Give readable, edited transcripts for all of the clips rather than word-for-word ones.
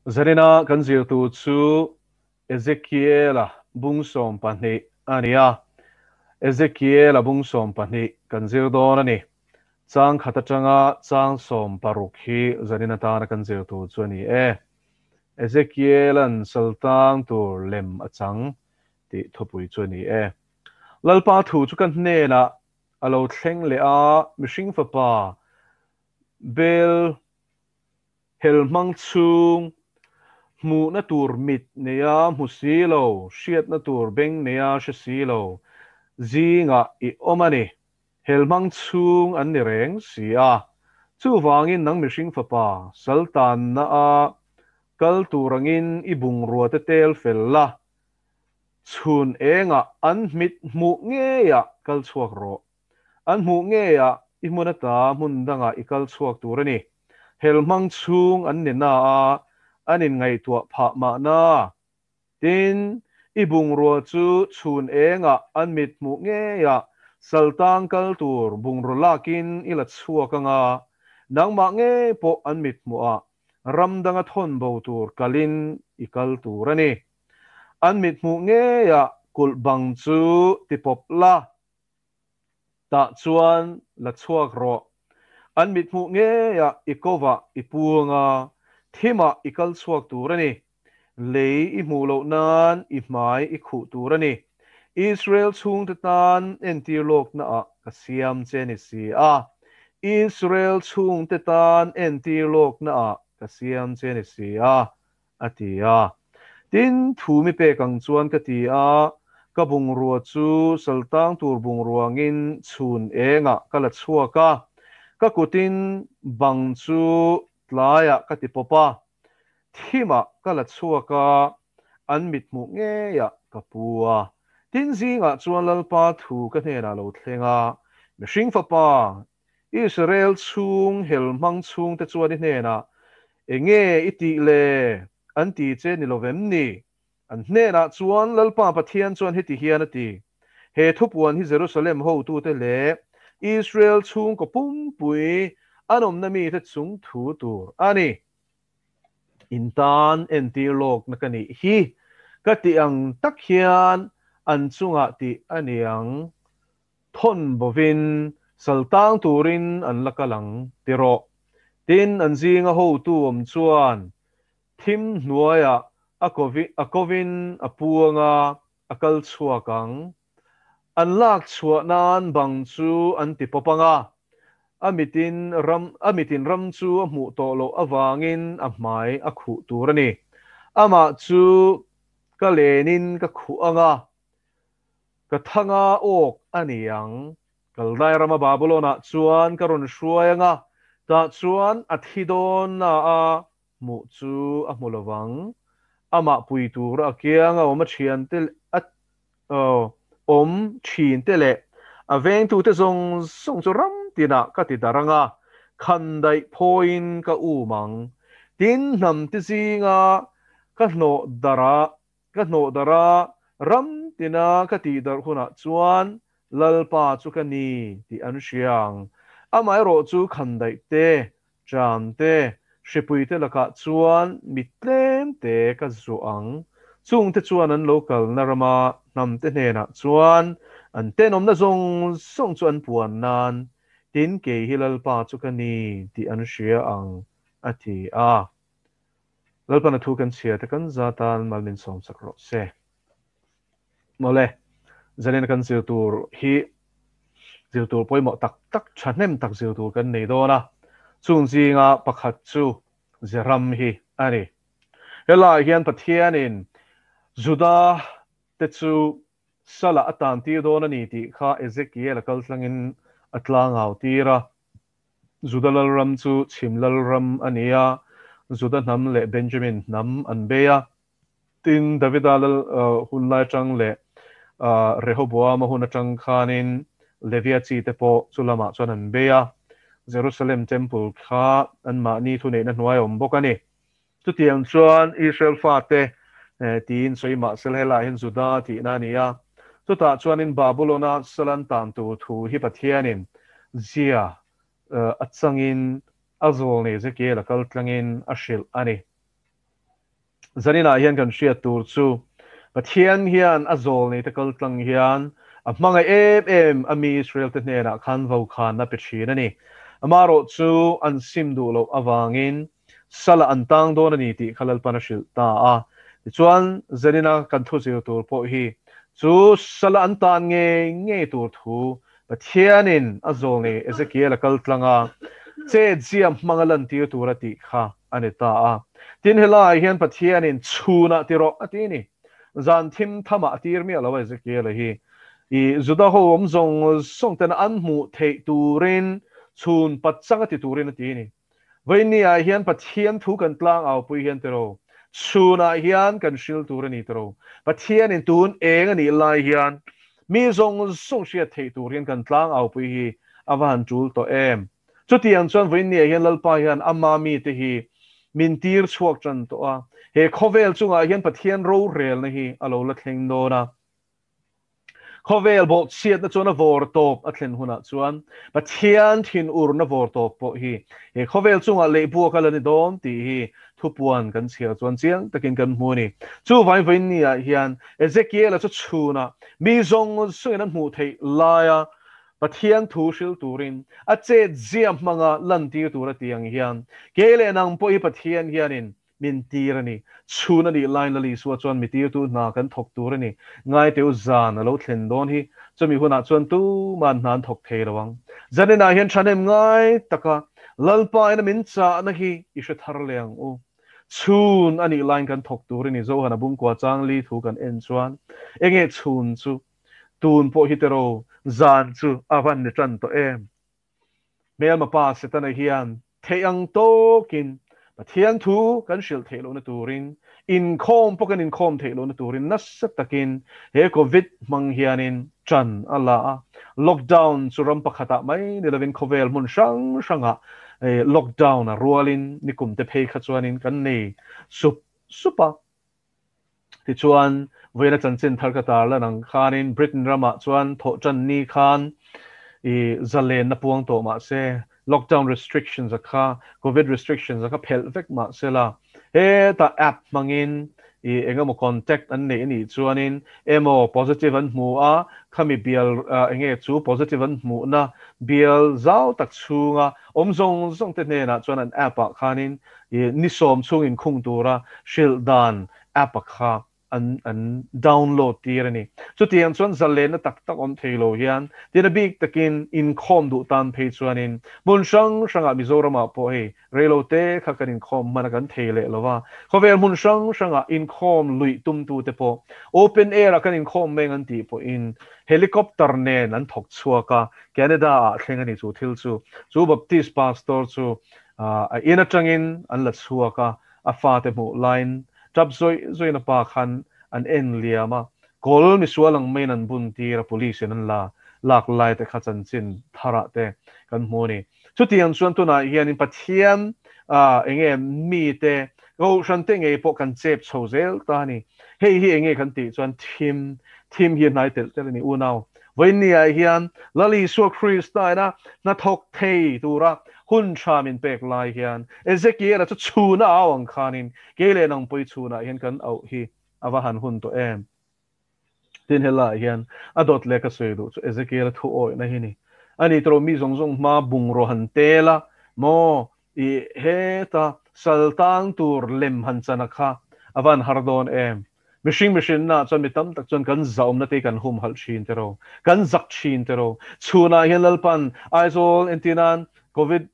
zarina kan zir tu chu Ezekiela bungsom pahnih ania Ezekiela bungsom pahnih kan zir don ani chang khata changa chang som paruk hi zarina ta na kan zir tu chu ani Ezekiel an saltang tur lem achang ti thopui chu ani lalpa thu chu kan hne na alo thleng le a mihring fapa bel helmang chung mu na tur mit neya mu silo shiat na tur beng neya she silo zinga I omani helmang chung an ni reng sia chu wangin nang mihring fapa saltan na a kal turangin ibung ruata tel fella chun enga an mit mu nge ya kal chuak ro an mu nge ya imunata mundanga ikal chuak turani helmang chung an ni na a anin ngai tua pha ma na tin ibung ro chu chun enga an mit mu nge ya saltang kal tur bung ro lakin ila chuakanga nang ma nge po an mit mu a ramdanga thon bo tur kalin ikal turani an mit mu nge ya kul bang chu tipop la ta chuan la chuak ro an mit mu nge ya ikova ipuanga thima ikal chuak turani lei I mu lo nan I mai I khu turani Israel chung tan entirlok na a kasiam chenisi a Israel chung tan entirlok na a kasiam chenisi a atia tin thumi pe kang chuan ka ti a ka bung ruwa chu saltang tur bung ruangin chun enga kala chuaka ka kutin bang chu tlaya ka ti popa thima kala chuaka an mit mu nge ya ka puwa tin zinga chuan lalpa thu ka hena lo thlenga mihring fapa Israel chung helmang chung te chuan I hena enge iti le an ti che ni lovem ni an hne na chuan lalpa pathian chuan hiti hian ati he thupuan hi Jerusalem ho tu te le Israel chung ko pum pui anom na mi te chung thu tur ani intan entirlok na kani hi kati ang takhian an chunga ti aniang thon bovin saltang turin an lakalang tiro tin an zinga ho tu chuan thim hnuaya akovin apuanga akal chuakang an lak chuanan bang chu an tipopanga amitin ram chu mu to lo awangin a hmai a khu turani ama chu ka lenin ka khu anga ka thanga ok aniang kaldai rama babylona chuan karon hruayanga ta chuan athidon na a mu chu a mulawang ama puitur akianga oma thian tel at om thin tele aveng tu te zong song chu ram tina ka ti daranga khandai point ka umang tin nam ti zinga ka hno dara ram tina ka ti dar huna chuan lalpa chu kani ti an hriang amai ro chu khandai te tram te hripui te laka chuan mitlem te ka zuang chung te chuan an local narama nam te hna chuan an tenom na zong song chuan puan nan tin ke hilal pa chu kani ti an hria ang ati a lalpa na thu kan chia te kan zatan malmin som sakro se mole zanen kan zir tur hi zir tur poimo tak tak thanem tak zir tur kan nei do na chung zinga pakhat chu zeram hi ani hela hian pathianin juda te chu sala atan ti do na ni ti kha Ezekiel kal tlangin atlang au tira judalal ram chu chimlal ram ania juda nam le benjamin nam anbeya tin davidal hunlai chang le rehoboam hun atang khanin levia chi te po chulama chuan anbeya Jerusalem temple kha anma ni thu nei na hnuai om bokani chu tiang chuan Israel fa te tin soima sel hela hin juda ti na nia chu ta chuan in babylona salan tan tu thu hi pathianin zia achangin azol ne Ezekiel kal tlangin ashil ani zanina hian kan hria tur chu pathian hian azol nei te kal tlang hian a hmanga em ami Israel te hna khan vo khan na pe thina ni amaro chu an sim du lo awangin sala antang don ani ti khalal panashil ta a chuan zanina kan thu zir tur po hi chu sala antan nge tur thu pathianin azol nei Ezekiel kal tlanga che jiam mangalan ti tur ati kha aneta a tin helai hian pathianin chuna tiro atini zan thim thama tir mi alo Ezekiel hi i zuda ho om zong song ten an mu thei turin chun patchanga ti turin atini vaini a hian pathian thu kan tlang au pui hian tero chuna hian kan shil turani tero pathian in tun eng ani lai hian mi zong song sia thei turin kan tlang au pui hi awan chul to em chutiang chuan vaini a hian lalpa hian amma mi te hi min tir chuak chan to a he khovel chunga hian pathian ro rel na hi alo la thleng do na khovel bo siat na chuna vor top a thlen huna chuan pathian thin ur na vor top po hi he khovel chunga le bu kala ni dom ti hi thupuan kan chia chuan chiang takin kan hmu ni chu vai vai ni a hian Ezekiel a chu chuna mi zong suin an hmu thei laia pathian thu shil turin a che jiam manga lan ti tur atiang hian kele nang po hi pathian hianin min tirani chuna ni line la li suwa chuan mi tir tu na kan thok turani ngai teu zan alo thlen don hi chumi huna chuan tu man nan thok thei lawang zanena hian thanem ngai taka lalpa ina min cha na hi isha thar leang u chun ani line kan thok turani zo hana bum kwa chang li thu kan en chuan enge chun chu tun po hitero zan chu avan ni tran to em mel ma pa setana hian theyang tokin pathian thu kan shil thelo na turin in khom pokan in khom thelo na turin nasat takin he covid mang hianin chan ala lockdown churam pakhata mai ni lovin khovel mun shanga lockdown a rualin nikum te phei kha chuanin kan nei supa ti chuan vela chanchin tharka tar la nang khanin Britain rama chuan tho chan ni khan i zalen na puang to ma se lockdown restrictions akha covid restrictions akha phel vek ma sela he ta app mangin i engamo contact an nei ni chuanin emo positive an mu a khami bial enge chu positive an mu na bial zau tak chunga omzong te ne na chuan an app a khanin i nisom chungin khung tura shil dan app akha an download tirani so tiang chuan zalen na tak om theilo hian tina big takin in khom du tan phei chuanin mun shanga mizorama po he relote khakanin khom manakan theile lova khovel mun shanga in khom lui tum tu te po open air akanin khom meng an ti po in helicopter nen an thok chuaka Canada a thlengani chu thil chu baptist pastor chu a ina tangin an la chuaka a fa te mu line chap zoi na pa khan an en liama kol mi sualang main an bun tira police an la lak lai te khachan chin thara te kan moni chutiang chuan tuna hian in pathian enge mi te go shan te nge po kan chep chozel ta ni hei hi enge kan ti chuan thim hi nai tel tel ni unau voini a hian lali so krista na thok thei tura hun chamin pek lai hian Ezekiel chu chuna awang khanin kele nang poi chuna hian kan au hi awahan hun to em tin hela hian adot le ka soidu chu Ezekiel thu oi na hini ani tro mi zong ma bung ro han tela mo i heta saltang tur lem han chana kha awan hardon em machine na chon mi tam tak chon kan zaum na te kan hum hal chin tero kan zak chin tero chuna hian lalpan aizol entinan covid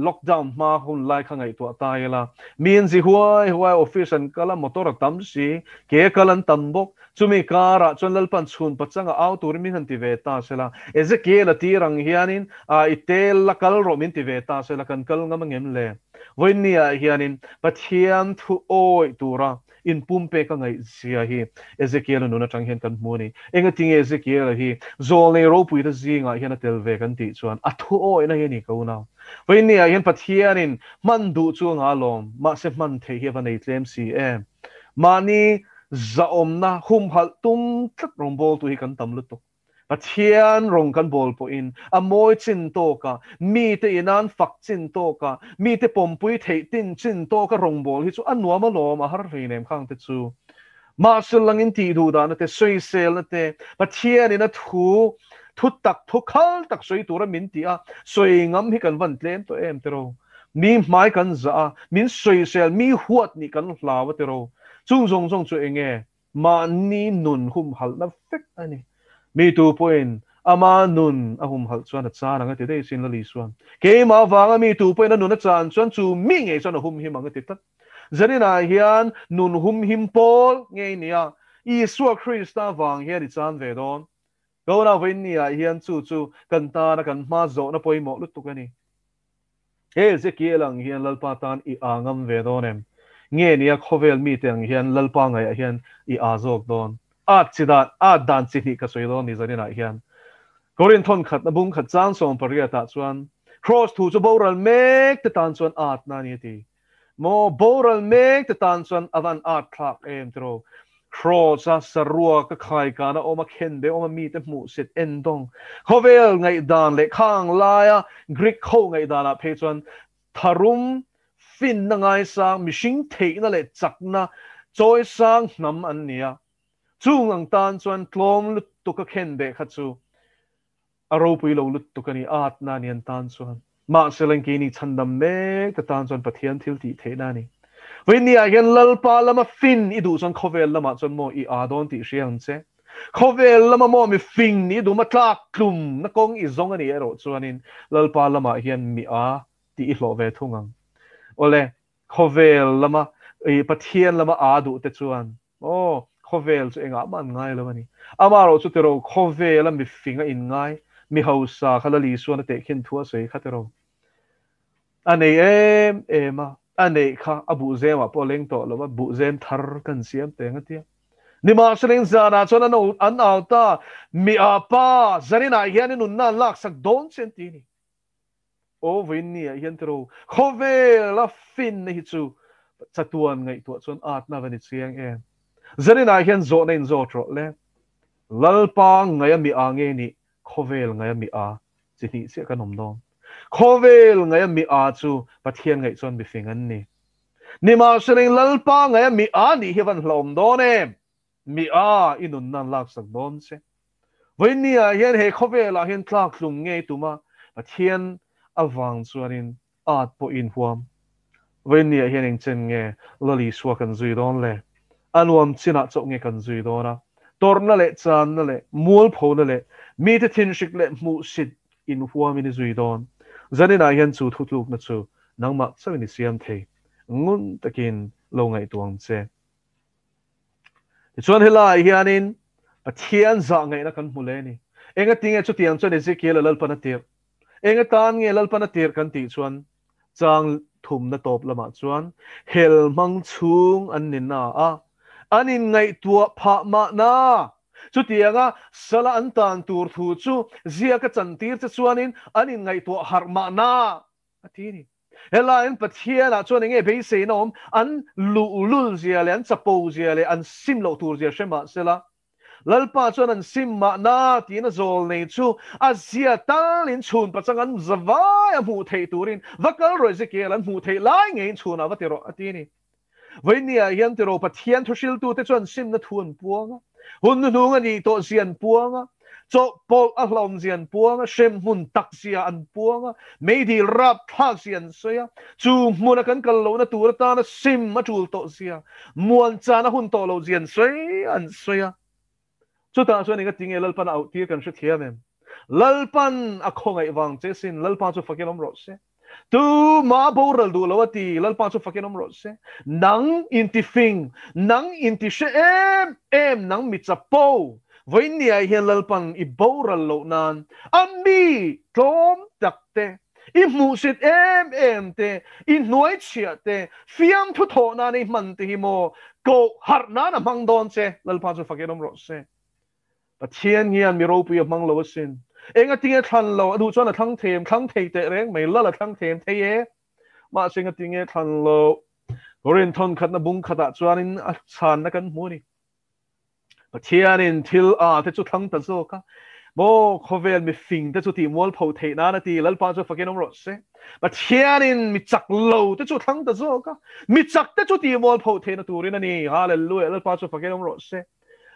lockdown ma hun lai khangai to taila min ji huai office an kala motor tam si ke kalan tambok chumi kara chon lalpan chhun pachanga au tur min han ti ve ta sela Ezekiel atirang hianin itel la kal ro min ti ve ta sela kan kal ngamangem le voinia hianin pathian thu oi tura in pumpe ka ngai sia hi Ezekiel no na tang hen kan muni enga ting Ezekiel hi zol nei ro pui da zinga hian tel ve kan ti chuan athu oi na hi ni ko na voini a hian pathianin man du chu nga lom ma se man the hi va nei tlem si em mani za om na hum hal tum tlat rombol tu hi kan tam lu to pathian rong kan bol po in amoi chin to ka mi te inan fak chin to ka mi te pompui thei tin chin to ka rong bol hi chu anwa ma lo ma har ri nem khang te chu ma lang in ti du da na te soi sel na te pathian in a thu tak thu khal tak soi tu ra min ti a soi ngam hi kan van tlem to em te ro mi mai kan za min soi sel mi huat ni kan hlawa te ro chung zong zong chu enge ma ni nun hum hal na fek ani mi tu point ama nun ahum hal chuan a chan anga ti dei sin la li suan ke ma wanga mi tu point nun a chan chuan chu mi nge chuan a hum hi manga ti tat zanina hian nun hum him pol nge nia Isua Krista wang hian i chan ve don go na win nia hian chu kan ta na kan ma zo na poi mo lut tu kani he ze ki lang hian lalpa tan i angam ve don em nge nia khovel mi teng hian lalpa ngai hian i azok don chidat dan chi hi ka soilon ni zanina hian korin thon khat na bung khat chang som paria ta chuan cross thu chu boral mek te tan chuan na ni ti mo boral mek te tan chuan avan thak em tro cross a sarua ka khai ka na oma khen de oma mi te mu sit endong khovel ngai dan le khang laia greek kho ngai dana phe chuan tharum fin na ngai sang mishing thei na le chak na choi sang nam an nia chung ang tan chuan tlom lut tu ka khen de kha chu aro pui lo lut tu ka ni na nian tan chuan ma selang ki ni chandam me ta tan chuan pathian thil ti the na ni when ni again lalpa lama fin i du chuan khovel lama chuan mo i adon ti hriang che khovel lama mo mi fin ni du ma tlak tlum na kong i zong ani ero chuanin lalpa lama hian mi a ti i hlo ve thungang ole khovel lama i pathian lama a du te chuan khovel chu enga man ngai lo ani amaro chu tero khovel mi finga in ngai mi hausa khala li suan te khin thua sei khatero anei ema anei kha abu zema poleng to lo bu zem thar kan siam te ngatia ni ma sring zana chona no an auta mi apa zarina hian nun na lak sak don sentini o vinni hian tero khovel la fin hi chu chatuan ngai to chon na vani chiang zanina hian zo na in zo tro le lalpa ngaya mi ange ni khovel ngaya mi a chini se ka nom dong khovel ngaya mi a chu pathian ngai chon mi fingan ni ma sering lalpa ngaya mi a ni hivan hlom don mi a inun nan lak sak don se voinia hian he khovel a hian tlak hlum nge tuma pathian awang chuanin po in huam voinia hian eng chen nge lali suakan zui don le anuam china chok nge kan zui dona torna le chan na le mul pho na le mi te thin shik le mu sit in huam in zui don zanina hian chu thutluk na chu nangma chawini siam thei ngun takin lo ngai tuang che chuan hela hianin pathian za ngai na kan hmule ni enga tinge chu tiang chuan Ezekiel lalpana tir enga tan nge lalpana tir kan ti chuan chang thum na top lama chuan hel mang chung an nin na anin ngai tua pha ma na chu tianga sala an tan tur thu chu zia ka chantir chu chuanin anin ngai tua har ma na atini hela in pathiana chuan nge be se nom an lu zia le an chapo zia le an sim lo tur zia shema sela lalpa chuan an sim ma na tina zol nei chu azia talin chun pachang an zawai a mu thei turin vakal roi Ezekiel an mu thei lai ngei chuna watero atini voinia hian tero pathian thusil tu te chuan sim na thuan puanga hun nu ngani to zian puanga cho pol a hlom zian puanga shem mun tak zia an puanga meidi rap thak zian soya chu muna kan kallo na tur ta na sim ma tul to zia muan cha na hun to lo zian soi an soya chu ta chuan inga tinge lalpan out tir kan hre thiam em lalpan a khongai wang che sin lalpa chu fakelom ro se tu ma boral du lawati lalpa chu fakenom ro se nang intifing nang intishe em nang mitsapo voinia hian lalpan i boral lo nan ambi tom takte i musit em te i noi chia te fiam thu tho na ni man te hi mo ko har na na mang don che lalpa chu fakenom ro se pathian hian mi ro pu mang lo sin enga tinge than lo adu chuan a thang thei te reng mai la thang them thei e ma singa tinge than lo gorin thon khat na bung khata chuanin a chan na kan mu ni pathian in thil te chu thang ta zo ka mo khovel mi fing te chu ti mol pho the na na ti lal pa chu fakin om ro se but hianin mi chak lo te chu thang ta zo ka mi chak te chu ti mol pho the na turin ani hallelujah lal pa chu fakin om ro se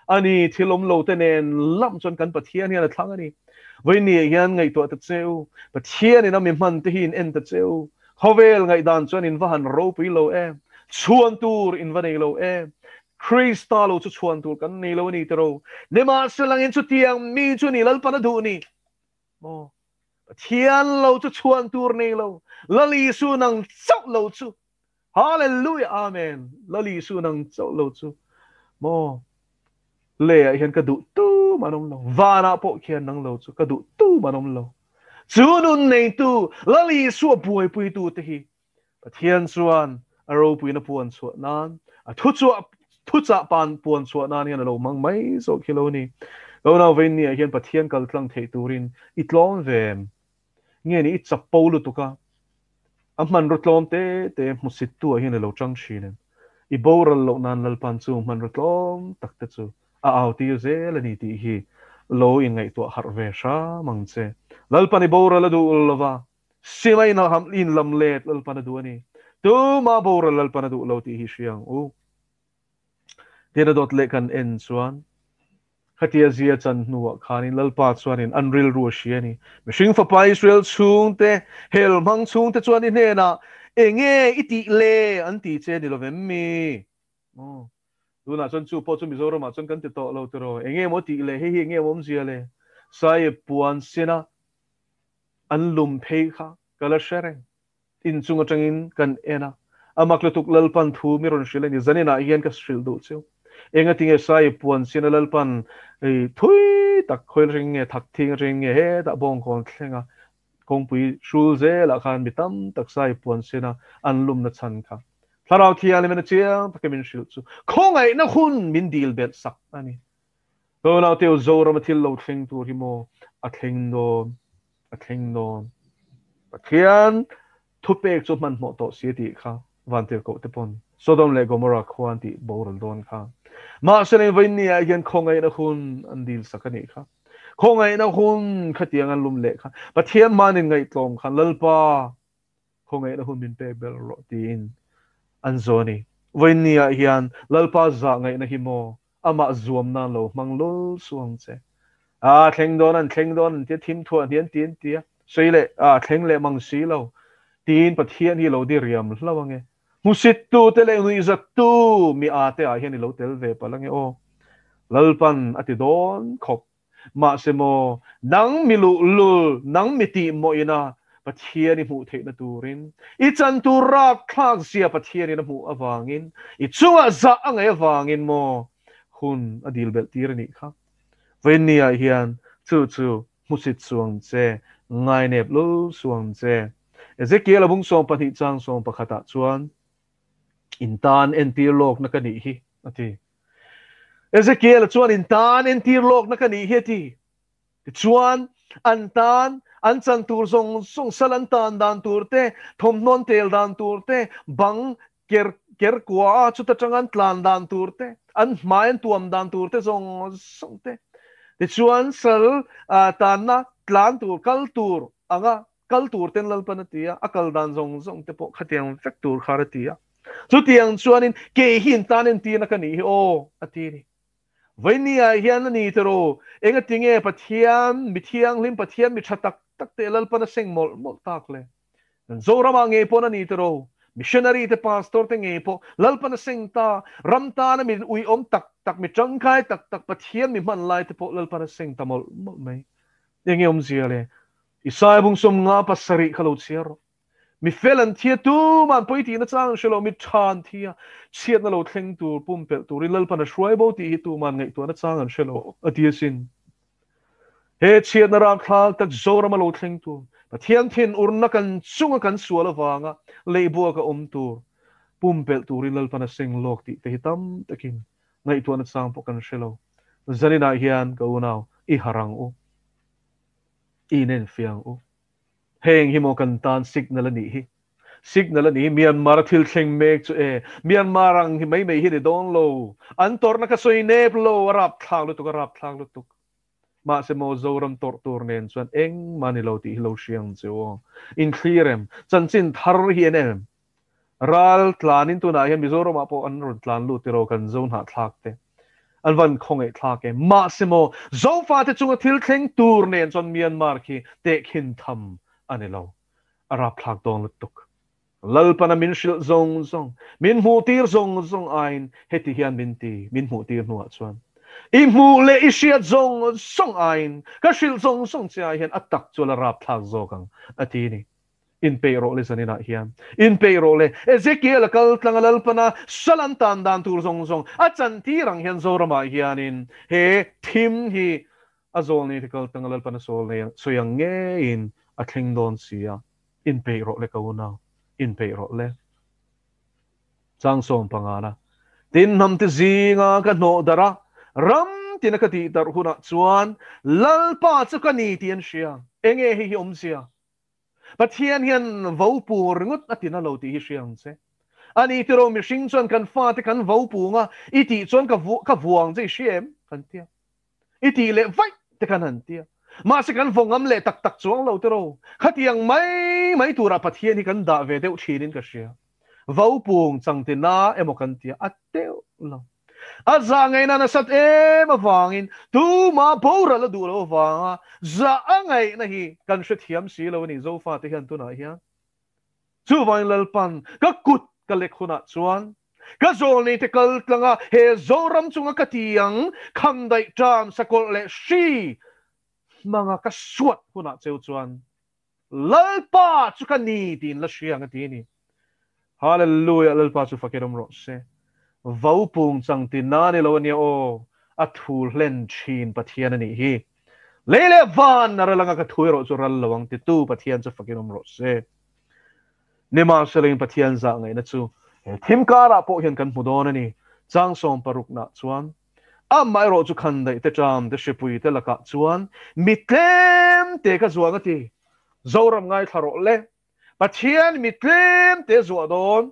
ani thilom lo te nen lam chon kan pathian hian thlang ani voi ni hian ngai to ta cheu pathian ina mi man te hin en ta cheu khovel ngai dan chon in van ro pi lo em chuan tur in van lo em Kristalo chu chuan tur kan nei lo ni tro ne ma selang in chu tiang mi chu ni lal pana du ni mo thian lo chu chuan tur nei lo lali su nang chau lo chu hallelujah amen lali su nang chau lo chu mo le hian ka du tu manom lo vana po khian nang lo chu ka du tu manom lo chu nun nei tu lali su buai pui tu te hi thian chuan aro pui na puan chu nan a thu chu thu cha pan puan chu nan hian lo mang mai so kilo ni lo na vein ni hian pathian kal tlang thei turin itlom vem nge ni chap polu tuka amman rotlom te musit tu hian lo chang chinen I boral lo nan lal pan chu man rotlom tak te chu a au ti ze la ni ti hi lo in ngai to har ve sha mang che lal pan I boral du lova silai na ham in lam let lal pan du ani tu ma boral lal pan du lo ti hi siang u tena dot le kan en chuan khatia zia chan nuwa khanin lalpa chuanin unreal ru shiani mishing fa pa Israel chung te hel mang chung te chuanin he na enge iti le anti che ni lo vem mi oh luna chon chu po chu mi zoro ma chon kan te to lo te ro enge mo ti le he he enge mom zia le sai puan sina an lum phei kha kala shereng in chung atangin kan ena amak lutuk lalpan thu mi ron shilani zanina hian ka shil du chu enga tinge sai puan sinalal pan thui tak khoil ring nge thak thing ring nge he da bong kon thlenga kong pui shul ze la khan mitam tak sai puan sina anlum na chan kha tharau thia le men chiang takemin shil chu khongai na hun min dil bet sak ani to na teu zora mathil lo thing tu hi mo a thing don pathian thupek chu man mo to si ti kha vantir ko te pon Sodom le Gomorrah khwanti boral don kha ma sene vaini again khongai na hun andil sakani kha khongai na hun khatiang an lum le kha pathian manin ngai tlom khan lalpa khongai na hun min pe bel ro tin an zoni vaini hian lalpa za ngai na hi mo ama zuam na lo manglol suang che a thleng don ti thim thuan hian tin tia seile a thleng le mang si lo tin pathian hi lo di riam hlawange musit tu te le nui zat tu mi ate a hian lo tel ve palange o lalpan ati don khop ma se mo nang milu lul nang miti mo ina pathian hi mu the na turin I chan tu rak khak sia pathian hi na mu awangin I chunga za angai awangin mo hun adil bel tir ni kha venia hian chu musit suang che ngai nep lu suang che Ezekiel abung song pati chang song pakhata chuan intan entirlok na kani hi ati Ezekiel chuan intan entirlok na kani hi ti chuan antan an chan tur song salantan dan turte thomnon tel dan turte bang ker kwa chu ta changan tlan dan turte an main tuam dan turte song te chuan sal tan na tlan tur kal tur anga kal tur ten lal panatia akal dan zong te po khatiang vek tur kharatia chu tiang chuanin ke hin tanin ti na kani o atini vainia hian ani tero enga tinge pathian mithiang lim pathian mi thatak tak te lal pana seng mol tak le zorama nge pon ani tero missionary te pastor te nge po lal pana seng ta ramta na mi ui om tak mi changkai tak pathian mi man lai te po lal pana seng ta mol mai enge om zia le Isai bung som nga pasari khalo chiaro mi felan thia tu man poiti na chang shelo mi than thia chiat na lo thleng tur pumpel turin lal pana shruai bo ti hi tu man ngai tu na chang an shelo atiesin he chiat na ram khal tak zora ma lo thleng tu pathian thin urna kan chunga kan suala wanga leibo ka tur pumpel turin lal pana seng lok ti te hitam takin ngai tu na chang po kan shelo zanina hian ka unaw I harang u inen fiang u heng hi mo kan tan signal ani hi Myanmar thil thleng mek chu Myanmar ang hi mai hi de don lo an tor na ka soi nep lo rap thang lu tuk ma se mo zoram tortur nen chuan eng mani lo ti lo siang chu in clearem chanchin thar hi enem ral tlanin tu na hian mizoram apo an run tlan lu tiro kan zone ha thlak te an van khong ei thlak e ma se mo zo fa te chunga thil thleng tur nen chon Myanmar ki te khin tham ani lo ara phlak dong lutuk lalpana min shil zong zong min mu tir zong zong ain heti hian min ti min mu tir nuwa chuan I mu le I shiat zong song ain ka shil zong song chia hian atak chula rap thak zokang atini in payroll is anina hian in payroll Ezekiel kal tlangalal pana salantan dan tur zong zong achan tirang hian zorama hianin he tim hi azol ni kal tlangalal pana sol ne soyang nge in athling don sia in payroll le kauna in payroll le chang som pangana tin nam te zinga ka no dara ram tinakati dar huna chuan lalpa chu kani tian sia enge hi sia pathian hian vo pur ngut atina lo ti hi siang che ani tiro mi sing chuan kan fa te kan vo pu nga iti chuan ka vuang je siem kan tia iti le vai te kan han tia ma se kan vongam le tak tak chuang lo tiro khatiang mai tura pathian hi kan da ve deuh thinin ka sia vo pung changte na emokan tia ateu lo aza ngay na nasat mawangin tu ma bora la du lo wanga za angay na hi kan shit hiam si lo ni zo fa te hian tu na hian chu vain lalpan ka kut ka lek khuna chuan ka zol ni te kal tlanga he zoram chunga katiang khamdai tram sakol le shi manga ka suat huna cheu chuan lalpa chu ka ni tin la shiang atini hallelujah lalpa chu fakiram ro se vau pung chang tin na ni lo ni o a thul hlen thin pathian ani hi lele van na ralanga ka thui ro chu ral lawang ti tu pathian chu fakinom ro se nema seleng pathian za ngai na chu thim kara po hian kan mudon ani chang som paruk na chuan a mai ro chu khan dai te tram te shipui te laka chuan mitlem te ka zuanga ti zoram ngai tharo le pathian mitlem te zuwa don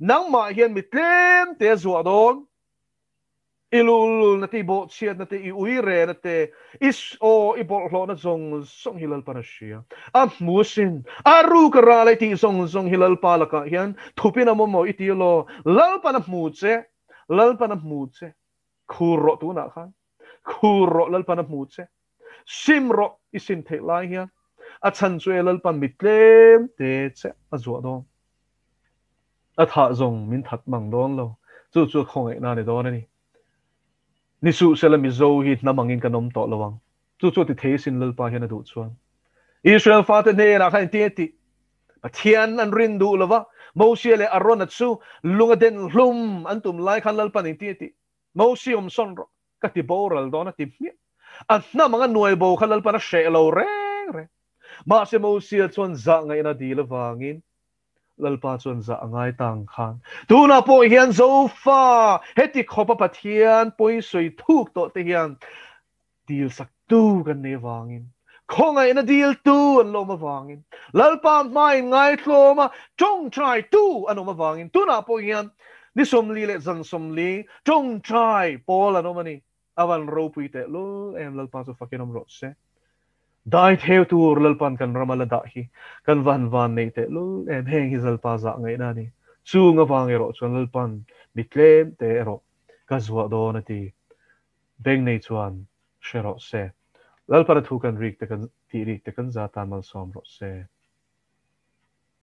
nang ma hian mitlem te zuwa don ilul na ti bo chiat na te I uire na te is o I bol hlo na zong hilal parasia a musin aru kara lai ti zong hilal palaka hian thupina mo iti lo lal pana muche khuro tu na khan khuro lal pana muche simro isin the lai hian a chan chue lal pan mitlem te che a zuwa don a tha zong min that mang don lo chu khong na ni don ani ni su sela mi zo hi na mangin kanom to lawang chu ti thesin lalpa hian adu chuan Israel fa te ne na khan ti pathian an rin du lawa Moses le aron chu lunga den hlum antum lai khan lalpa ni ti Moses son ro ka ti boral don ti mi at na mga nuai bo khan lalpa na she lo re ma se Moses chuan za ngai na di lawangin lalpa chuan za angai tang khan tuna po hian zo fa heti khopa pathian poi soi thuk to te hian dil sak tu kan ne wangin khongai na dil tu an lo ma wangin lalpa mai ngai thloma chong trai tu an ma wangin tuna po hian ni somli le zang somli chong trai pol an mani awan ro pui te lo em lalpa so fakinom ro se dai theo tur lalpan kan ramala da hi kan van nei te lu em heng hi zalpa za ngai na ni chu nga wang ero chuan lalpan mitlem te ero ka zuwa do na ti beng nei chuan shero se lalpan thu kan rik te kan ti rik te kan za tan mal som ro se